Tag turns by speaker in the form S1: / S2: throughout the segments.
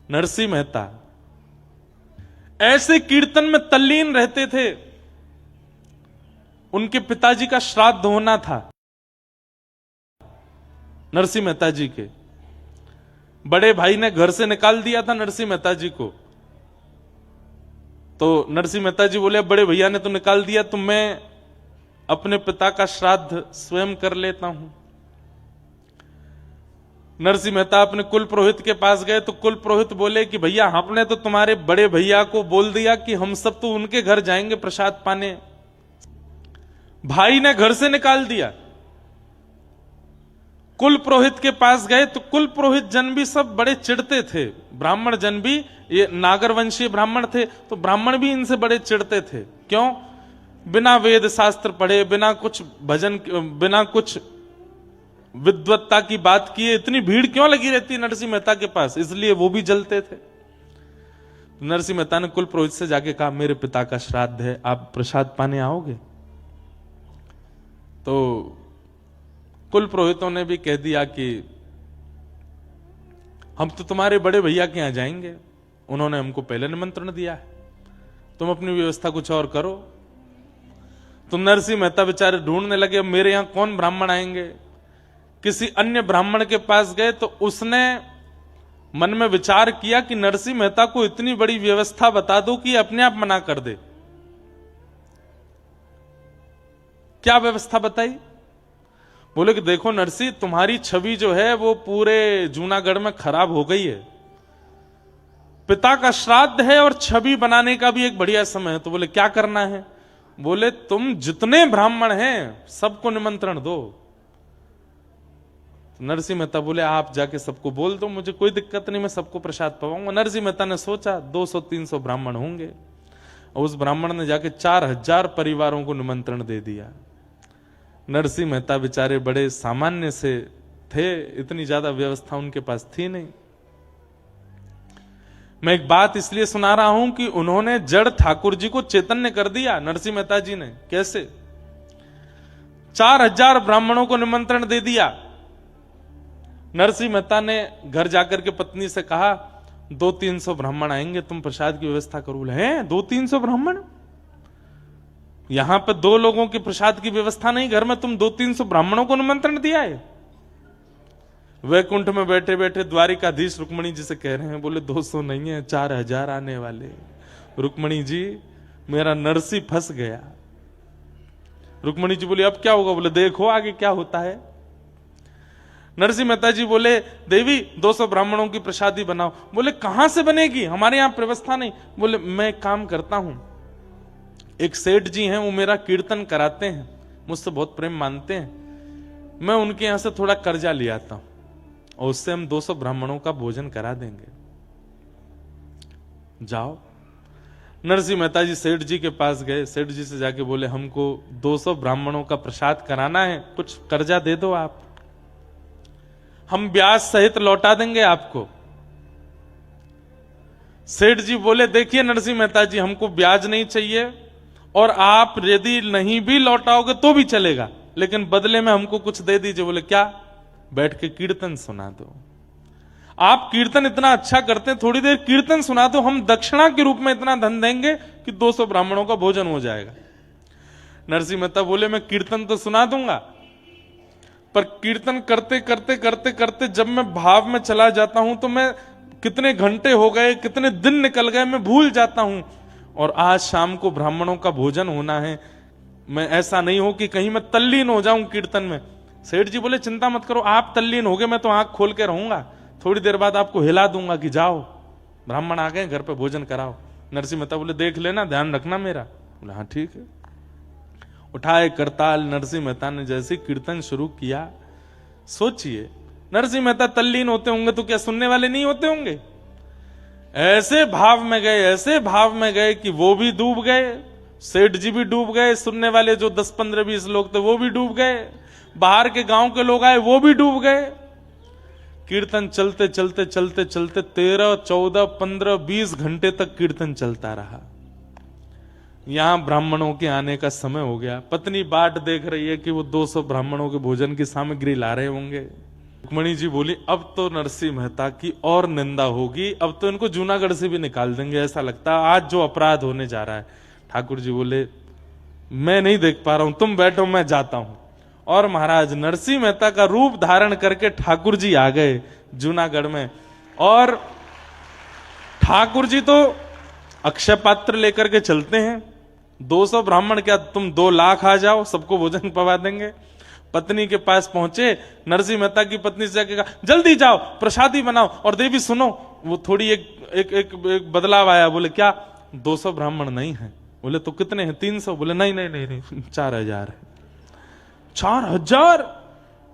S1: नरसिंह मेहता ऐसे कीर्तन में तल्लीन रहते थे। उनके पिताजी का श्राद्ध होना था। नरसिंह मेहता जी के बड़े भाई ने घर से निकाल दिया था नरसिंह मेहता जी को। तो नरसिंह मेहता जी बोले, बड़े भैया ने तो निकाल दिया, तो मैं अपने पिता का श्राद्ध स्वयं कर लेता हूं। नरसिंह मेहता अपने कुल पुरोहित के पास गए तो कुल पुरोहित बोले कि भैया, हमने तो तुम्हारे बड़े भैया को बोल दिया कि हम सब तो उनके घर जाएंगे प्रसाद पाने। भाई ने घर से निकाल दिया। कुल पुरोहित के पास गए तो कुल पुरोहित जन भी सब बड़े चिढ़ते थे। ब्राह्मण जन भी, ये नागरवंशीय ब्राह्मण थे, तो ब्राह्मण भी इनसे बड़े चिढ़ते थे। क्यों? बिना वेद शास्त्र पढ़े, बिना कुछ भजन, बिना कुछ विद्वत्ता की बात किए इतनी भीड़ क्यों लगी रहती नरसिंह मेहता के पास, इसलिए वो भी जलते थे। नरसिंह मेहता ने कुल पुरोहित से जाके कहा, मेरे पिता का श्राद्ध है, आप प्रसाद पाने आओगे? तो कुल पुरोहितों ने भी कह दिया कि हम तो तुम्हारे बड़े भैया के यहां जाएंगे, उन्होंने हमको पहले निमंत्रण दिया है, तुम अपनी व्यवस्था कुछ और करो। तो नरसिंह मेहता बेचारे ढूंढने लगे, मेरे यहां कौन ब्राह्मण आएंगे। किसी अन्य ब्राह्मण के पास गए तो उसने मन में विचार किया कि नरसिंह मेहता को इतनी बड़ी व्यवस्था बता दो कि अपने आप मना कर दे। क्या व्यवस्था बताई? बोले कि देखो नरसिंह, तुम्हारी छवि जो है वो पूरे जूनागढ़ में खराब हो गई है। पिता का श्राद्ध है और छवि बनाने का भी एक बढ़िया समय है। तो बोले क्या करना है? बोले तुम जितने ब्राह्मण हैं सबको निमंत्रण दो। तो नरसिंह मेहता बोले आप जाके सबको बोल दो, मुझे कोई दिक्कत नहीं, मैं सबको प्रसाद पवाऊंगा। नरसिंह मेहता ने सोचा 200-300 ब्राह्मण होंगे, और उस ब्राह्मण ने जाके 4000 परिवारों को निमंत्रण दे दिया। नरसिंह मेहता बेचारे बड़े सामान्य से थे, इतनी ज्यादा व्यवस्था उनके पास थी नहीं। मैं एक बात इसलिए सुना रहा हूं कि उन्होंने जड़ ठाकुर जी को चैतन्य कर दिया नरसिंह मेहता जी ने। कैसे? 4000 ब्राह्मणों को निमंत्रण दे दिया। नरसिंह मेहता ने घर जाकर के पत्नी से कहा 200-300 ब्राह्मण आएंगे, तुम प्रसाद की व्यवस्था करो। हैं 200-300 ब्राह्मण? यहां पर 2 लोगों के प्रसाद की व्यवस्था नहीं, घर में तुम 200-300 ब्राह्मणों को निमंत्रण दिया है। वैकुंठ में बैठे बैठे द्वारिकाधीश रुक्मणी जी से कह रहे हैं, बोले 200 नहीं है, 4000 आने वाले। रुक्मणी जी, मेरा नरसिंह फंस गया। रुक्मणी जी बोली अब क्या होगा? बोले देखो आगे क्या होता है। नरसिंह मेहता जी बोले देवी 200 ब्राह्मणों की प्रसादी बनाओ। बोले कहां से बनेगी, हमारे यहां व्यवस्था नहीं। बोले मैं एक काम करता हूं, एक सेठ जी हैं, वो मेरा कीर्तन कराते हैं, मुझसे बहुत प्रेम मानते हैं, मैं उनके यहां से थोड़ा कर्जा ले आता हूं और उससे हम 200 ब्राह्मणों का भोजन करा देंगे। जाओ। नरसिंह मेहता जी सेठ जी के पास गए, सेठ जी से जाके बोले हमको 200 ब्राह्मणों का प्रसाद कराना है, कुछ कर्जा दे दो आप, हम ब्याज सहित लौटा देंगे आपको। सेठ जी बोले देखिए नरसिंह मेहता जी, हमको ब्याज नहीं चाहिए और आप यदि नहीं भी लौटाओगे तो भी चलेगा, लेकिन बदले में हमको कुछ दे दीजिए। बोले क्या? बैठ के कीर्तन सुना दो। आप कीर्तन इतना अच्छा करते हैं, थोड़ी देर कीर्तन सुना दो, हम दक्षिणा के रूप में इतना धन देंगे कि 200 ब्राह्मणों का भोजन हो जाएगा। नरसिंह मेहता बोले मैं कीर्तन तो सुना दूंगा, पर कीर्तन करते करते करते करते जब मैं भाव में चला जाता हूं तो मैं कितने घंटे हो गए, कितने दिन निकल गए, मैं भूल जाता हूं। और आज शाम को ब्राह्मणों का भोजन होना है, मैं ऐसा नहीं हो कि कहीं मैं तल्लीन हो जाऊं कीर्तन में। सेठ जी बोले चिंता मत करो, आप तल्लीन हो गए, मैं तो आंख खोल के रहूंगा, थोड़ी देर बाद आपको हिला दूंगा कि जाओ ब्राह्मण आ गए, घर पे भोजन कराओ। नरसिंह मेहता बोले देख लेना, ध्यान रखना मेरा। बोले हाँ ठीक है। उठाए करताल, नरसिंह मेहता ने जैसे कीर्तन शुरू किया, सोचिए नरसिंह मेहता तल्लीन होते होंगे तो क्या सुनने वाले नहीं होते होंगे? ऐसे भाव में गए, ऐसे भाव में गए कि वो भी डूब गए, सेठ जी भी डूब गए, सुनने वाले जो 10, 15, 20 लोग थे वो भी डूब गए, बाहर के गांव के लोग आए वो भी डूब गए। कीर्तन चलते चलते चलते चलते 13, 14, 15, 20 घंटे तक कीर्तन चलता रहा। यहां ब्राह्मणों के आने का समय हो गया। पत्नी बाट देख रही है कि वो 200 ब्राह्मणों के भोजन की सामग्री ला रहे होंगे। रुक्मणी जी बोली, अब तो नरसिंह मेहता की और निंदा होगी, अब तो इनको जूनागढ़ से भी निकाल देंगे, ऐसा लगता है आज जो अपराध होने जा रहा है। ठाकुर जी बोले, मैं नहीं देख पा रहा हूं, तुम बैठो, मैं जाता हूं। और महाराज नरसिंह मेहता का रूप धारण करके ठाकुर जी आ गए जूनागढ़ में। और ठाकुर जी तो अक्षय पात्र लेकर के चलते हैं, 200 ब्राह्मण क्या, तुम 2 लाख आ जाओ, सबको भोजन पवा देंगे। पत्नी के पास पहुंचे, नरसिंह मेहता की पत्नी से जाके कहा, जल्दी जाओ प्रसादी बनाओ। और देवी सुनो, वो थोड़ी एक बदलाव आया। बोले क्या, 200 ब्राह्मण नहीं है। बोले तो कितने हैं, 300। बोले नहीं नहीं नहीं नहीं, 4000 है। 4000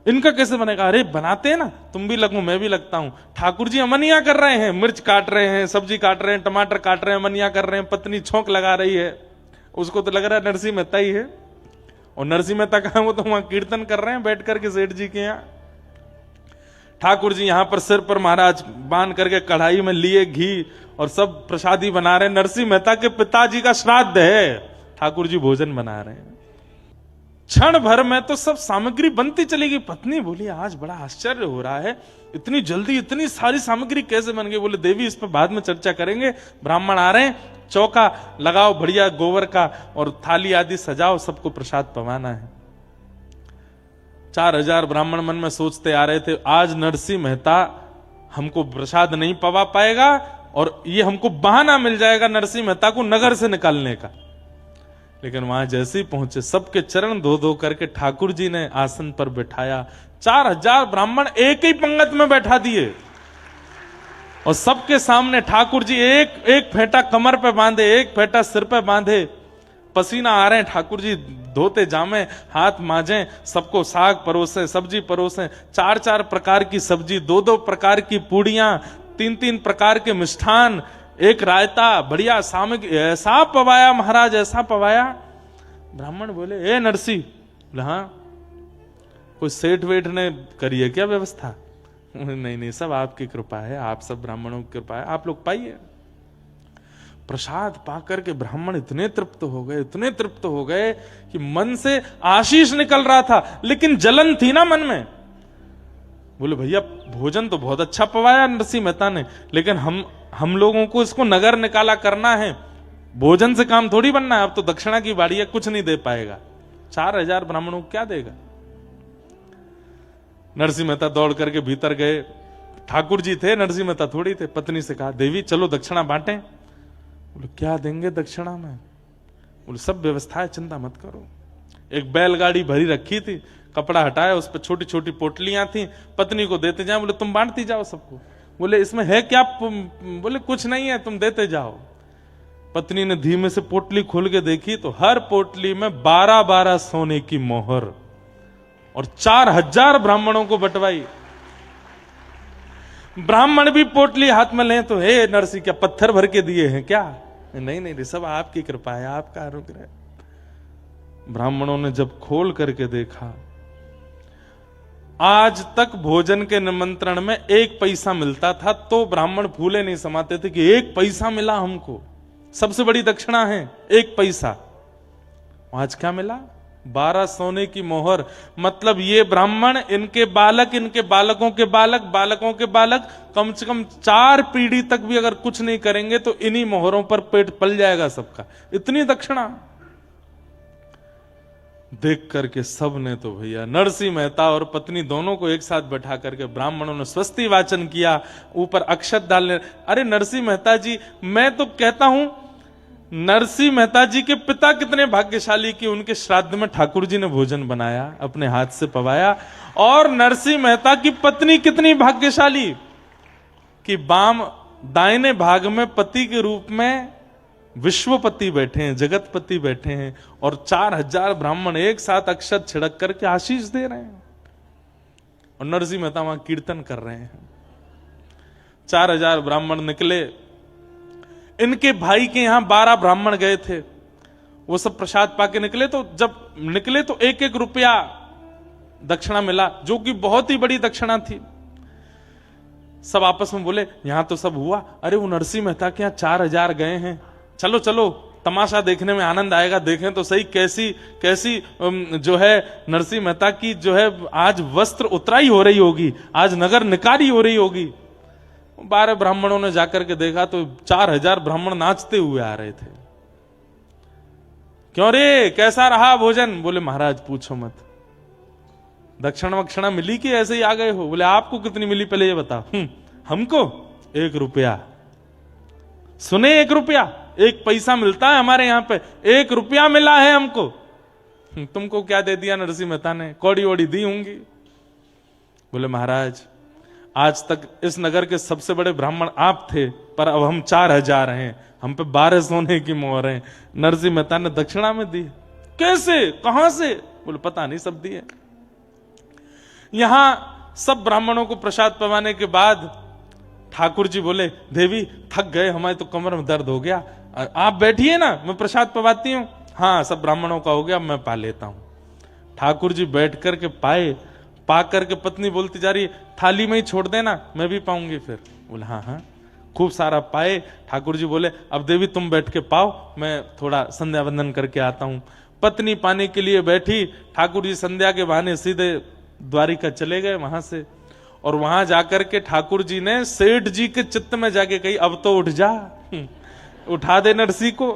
S1: इनका कैसे बनेगा? अरे बनाते हैं ना, तुम भी लगो मैं भी लगता हूं। ठाकुर जी अमनिया कर रहे हैं, मिर्च काट रहे हैं, सब्जी काट रहे हैं, टमाटर काट रहे हैं, अमनिया कर रहे हैं। पत्नी छोंक लगा रही है, उसको तो लग रहा है नरसिंह मेहता ही है। और नरसिंह मेहता कहा, वो तो वहां कीर्तन कर रहे हैं बैठ करके सेठ जी के यहां। ठाकुर जी यहां पर सिर पर महाराज बांध करके कढ़ाई में लिए घी और सब प्रसादी बना रहे हैं। नरसिंह मेहता के पिताजी का श्राद्ध है, ठाकुर जी भोजन बना रहे हैं। क्षण भर में तो सब सामग्री बनती चली गई। पत्नी बोली, आज बड़ा आश्चर्य हो रहा है, इतनी जल्दी इतनी सारी सामग्री कैसे बन गई? बोले देवी इस पर बाद में चर्चा करेंगे, ब्राह्मण आ रहे हैं, चौका लगाओ बढ़िया गोबर का और थाली आदि सजाओ, सबको प्रसाद पवाना है। 4000 ब्राह्मण मन में सोचते आ रहे थे, आज नरसिंह मेहता हमको प्रसाद नहीं पवा पाएगा और ये हमको बहाना मिल जाएगा नरसिंह मेहता को नगर से निकालने का। लेकिन वहां जैसे ही पहुंचे, सबके चरण धो धो करके ठाकुर जी ने आसन पर बैठाया। 4000 ब्राह्मण एक ही पंगत में बैठा दिए और सबके सामने ठाकुर जी एक एक फेंटा कमर पे बांधे, एक फेंटा सिर पे बांधे। पसीना आ रहे हैं, ठाकुर जी धोते जामे, हाथ मांजे, सबको साग परोसे, सब्जी परोसे। 4-4 प्रकार की सब्जी, 2-2 प्रकार की पूड़ियां, 3-3 प्रकार के मिष्ठान, एक रायता, बढ़िया सामग्री, ऐसा पवाया महाराज, ऐसा पवाया। ब्राह्मण बोले, ए नरसिंह। बोले हाँ, कोई सेठ वेठ ने करी है क्या व्यवस्था? नहीं नहीं, सब आपकी कृपा है, आप सब ब्राह्मणों की कृपा है, आप लोग पाइए। प्रसाद पाकर के ब्राह्मण इतने तृप्त हो गए, इतने तृप्त हो गए कि मन से आशीष निकल रहा था, लेकिन जलन थी ना मन में। बोले भैया भोजन तो बहुत अच्छा पवाया नरसिंह मेहता ने, लेकिन हम लोगों को इसको नगर निकाला करना है, भोजन से काम थोड़ी बनना है। अब तो दक्षिणा की बाड़ी है, कुछ नहीं दे पाएगा। 4000 ब्राह्मणों को क्या देगा? नरसिंह मेहता दौड़ करके भीतर गए। ठाकुर जी थे, नरसिंह मेहता थोड़ी थे। पत्नी से कहा, देवी चलो दक्षिणा बांटें। बोले क्या देंगे दक्षिणा में? बोले सब व्यवस्था है, चिंता मत करो। एक बैलगाड़ी भरी रखी थी, कपड़ा हटाया, उस पर छोटी छोटी पोटलियां थी, पत्नी को देते जाओ। बोले तुम बांटती जाओ सबको। बोले इसमें है क्या? बोले कुछ नहीं है, तुम देते जाओ। पत्नी ने धीमे से पोटली खोल के देखी तो हर पोटली में 12-12 सोने की मोहर और 4000 ब्राह्मणों को बंटवाई। ब्राह्मण भी पोटली हाथ में लें तो, हे नरसिंह क्या पत्थर भर के दिए हैं क्या? नहीं नहीं, सब आपकी कृपा है, आपका अनुग्रह। ब्राह्मणों ने जब खोल करके देखा, आज तक भोजन के निमंत्रण में 1 पैसा मिलता था तो ब्राह्मण फूले नहीं समाते थे कि 1 पैसा मिला हमको, सबसे बड़ी दक्षिणा है 1 पैसा। आज क्या मिला? 12 सोने की मोहर। मतलब ये ब्राह्मण, इनके बालक, इनके बालकों के बालक, बालकों के बालक, कम से कम 4 पीढ़ी तक भी अगर कुछ नहीं करेंगे तो इन्हीं मोहरों पर पेट पल जाएगा सबका। इतनी दक्षिणा देख करके सब ने तो भैया नरसिंह मेहता और पत्नी दोनों को एक साथ बैठा करके ब्राह्मणों ने स्वस्ति वाचन किया, ऊपर अक्षत डालने। अरे नरसिंह मेहता जी, मैं तो कहता हूं नरसिंह मेहता जी के पिता कितने भाग्यशाली कि उनके श्राद्ध में ठाकुर जी ने भोजन बनाया, अपने हाथ से पवाया। और नरसिंह मेहता की पत्नी कितनी भाग्यशाली कि बाम दाहिने भाग में पति के रूप में विश्वपति बैठे हैं, जगतपति बैठे हैं, और 4000 ब्राह्मण एक साथ अक्षत छिड़क करके आशीष दे रहे हैं। और नरसिंह मेहता वहां कीर्तन कर रहे हैं। 4000 ब्राह्मण निकले। इनके भाई के यहां 12 ब्राह्मण गए थे, वो सब प्रसाद पाके निकले। तो जब निकले तो 1-1 रुपया दक्षिणा मिला, जो कि बहुत ही बड़ी दक्षिणा थी। सब आपस में बोले यहां तो सब हुआ, अरे वो नरसिंह मेहता के यहां 4000 गए हैं, चलो चलो तमाशा देखने में आनंद आएगा। देखें तो सही कैसी कैसी जो है नरसिंह मेहता की जो है आज वस्त्र उतराई हो रही होगी, आज नगर निकारी हो रही होगी। 12 ब्राह्मणों ने जाकर के देखा तो 4000 ब्राह्मण नाचते हुए आ रहे थे। क्यों रे, कैसा रहा भोजन? बोले महाराज पूछो मत, दक्षिणा वक्षणा मिली कि ऐसे ही आ गए हो? बोले आपको कितनी मिली पहले ये बताओ। हमको 1 रुपया। सुने 1 रुपया, 1 पैसा मिलता है हमारे यहां पे, 1 रुपया मिला है हमको। तुमको क्या दे दिया नरसिंह मेहता ने? कौड़ी वोड़ी दी होंगी। बोले महाराज आज तक इस नगर के सबसे बड़े ब्राह्मण आप थे, पर अब हम 4000 हैं, हम पे 12 सोने की मोहर है। नरसिंह मेहता ने दक्षिणा में दी। कैसे, कहां से? बोले पता नहीं, सब दिए। यहां सब ब्राह्मणों को प्रसाद पवाने के बाद ठाकुर जी बोले देवी थक गए, हमारे तो कमर में दर्द हो गया, आप बैठिए ना, मैं प्रसाद पवाती हूं। हाँ सब ब्राह्मणों का हो गया, मैं पा लेता हूं। ठाकुर जी बैठ करके पाए, पा करके पत्नी बोलती जा रही थाली में ही छोड़ देना, मैं भी पाऊंगी फिर। बोले हाँ हाँ, खूब सारा पाए। ठाकुर जी बोले अब देवी तुम बैठ के पाओ, मैं थोड़ा संध्या वंदन करके आता हूं। पत्नी पाने के लिए बैठी, ठाकुर जी संध्या के बहाने सीधे द्वारिका चले गए वहां से। और वहां जाकर के ठाकुर जी ने सेठ जी के चित्त में जाके कही अब तो उठ जा, उठा दे नरसी को।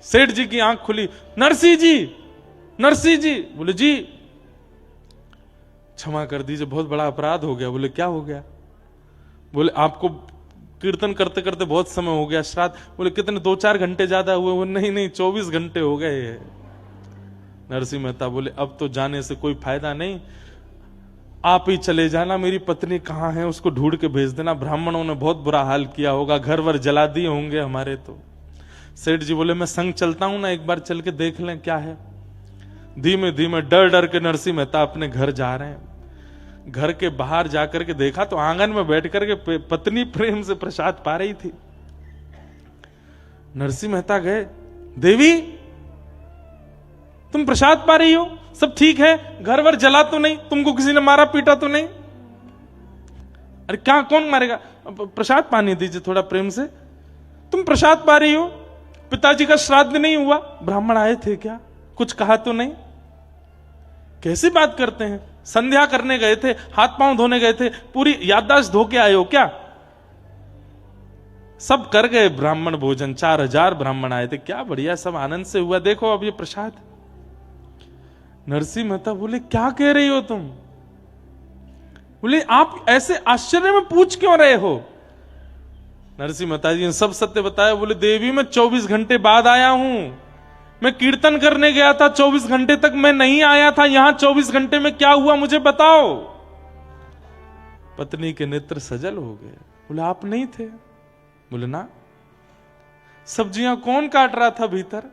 S1: सेठ जी की आंख खुली, नरसी जी, नरसी जी। बोले जी क्षमा कर दीजिए, बहुत बड़ा अपराध हो गया। बोले क्या हो गया? बोले आपको कीर्तन करते करते बहुत समय हो गया, श्राद्ध। बोले कितने, 2-4 घंटे ज्यादा हुए? वो नहीं 24 घंटे हो गए। नरसिंह मेहता बोले अब तो जाने से कोई फायदा नहीं, आप ही चले जाना, मेरी पत्नी कहां है उसको ढूंढ के भेज देना, ब्राह्मणों ने बहुत बुरा हाल किया होगा, घर वर जला दिए होंगे हमारे। तो सेठ जी बोले मैं संग चलता हूं ना, एक बार चल के देख लें क्या है। धीमे धीमे डर डर के नरसिंह मेहता अपने घर जा रहे हैं। घर के बाहर जाकर के देखा तो आंगन में बैठ करके पत्नी प्रेम से प्रसाद पा रही थी। नरसिंह मेहता गए, देवी तुम प्रसाद पा रही हो, सब ठीक है, घर वर जला तो नहीं, तुमको किसी ने मारा पीटा तो नहीं? अरे क्या, कौन मारेगा? प्रसाद पानी दीजिए थोड़ा प्रेम से। तुम प्रसाद पा रही हो, पिताजी का श्राद्ध नहीं हुआ, ब्राह्मण आए थे क्या, कुछ कहा तो नहीं? कैसी बात करते हैं? संध्या करने गए थे, हाथ पांव धोने गए थे, पूरी याददाश्त धो के आए हो क्या? सब कर गए ब्राह्मण भोजन, 4000 ब्राह्मण आए थे, क्या बढ़िया, सब आनंद से हुआ, देखो अब ये प्रसाद। नरसिंह मेहता बोले क्या कह रही हो तुम? बोले आप ऐसे आश्चर्य में पूछ क्यों रहे हो? नरसिंह मेहता जी ने सब सत्य बताया। बोले देवी मैं 24 घंटे बाद आया हूं, मैं कीर्तन करने गया था, 24 घंटे तक मैं नहीं आया था, यहां 24 घंटे में क्या हुआ मुझे बताओ। पत्नी के नेत्र सजल हो गए। बोले आप नहीं थे? बोले ना। सब्जियां कौन काट रहा था भीतर?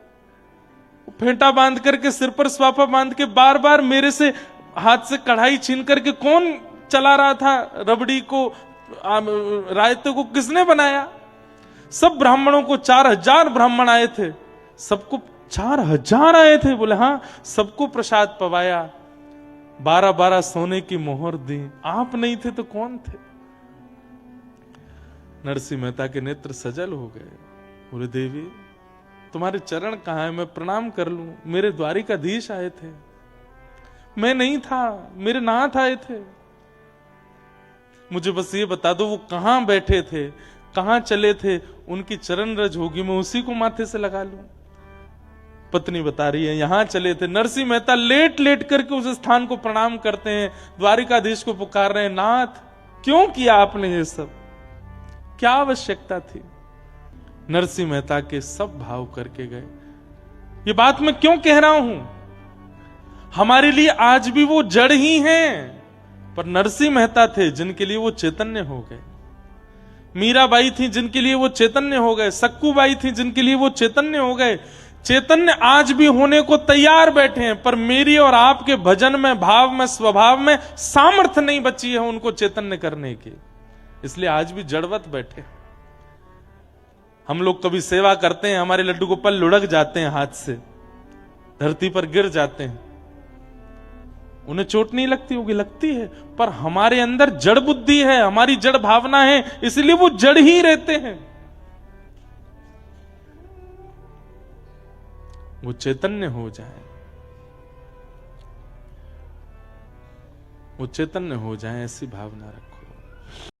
S1: फेंटा बांध करके, सिर पर स्वापा बांध के, बार बार मेरे से हाथ से कढ़ाई छीन करके कौन चला रहा था? रबड़ी को, रायते को किसने बनाया? सब ब्राह्मणों को, 4000 ब्राह्मण आए थे, सबको 4000 आए थे। बोले हाँ, सबको प्रसाद पवाया, 12-12 सोने की मोहर दी। आप नहीं थे तो कौन थे? नरसिंह मेहता के नेत्र सजल हो गए। बोले देवी तुम्हारे चरण कहां है, मैं प्रणाम कर लूं? मेरे द्वारिकाधीश आए थे, मैं नहीं था, मेरे नाथ आए थे, मुझे बस ये बता दो वो कहां बैठे थे, कहां चले थे, उनकी चरण रज होगी, मैं उसी को माथे से लगा लूं। पत्नी बता रही है यहां चले थे। नरसिंह मेहता लेट लेट करके उस स्थान को प्रणाम करते हैं, द्वारिकाधीश को पुकार रहे हैं, नाथ क्यों किया आपने ये सब, क्या आवश्यकता थी? नरसिंह मेहता के सब भाव करके गए। ये बात मैं क्यों कह रहा हूं? हमारे लिए आज भी वो जड़ ही हैं, पर नरसिंह मेहता थे जिनके लिए वो चैतन्य हो गए। मीराबाई थी जिनके लिए वो चैतन्य हो गए, सक्कूबाई थी जिनके लिए वो चैतन्य हो गए। चैतन्य आज भी होने को तैयार बैठे हैं, पर मेरी और आपके भजन में, भाव में, स्वभाव में सामर्थ्य नहीं बची है उनको चैतन्य करने की, इसलिए आज भी जड़वत बैठे। हम लोग कभी सेवा करते हैं, हमारे लड्डू गोपाल लुढ़क जाते हैं, हाथ से धरती पर गिर जाते हैं, उन्हें चोट नहीं लगती होगी, लगती है, पर हमारे अंदर जड़ बुद्धि है, हमारी जड़ भावना है, इसलिए वो जड़ ही रहते हैं। वो चैतन्य हो जाए, वो चैतन्य हो जाए, ऐसी भावना रखो।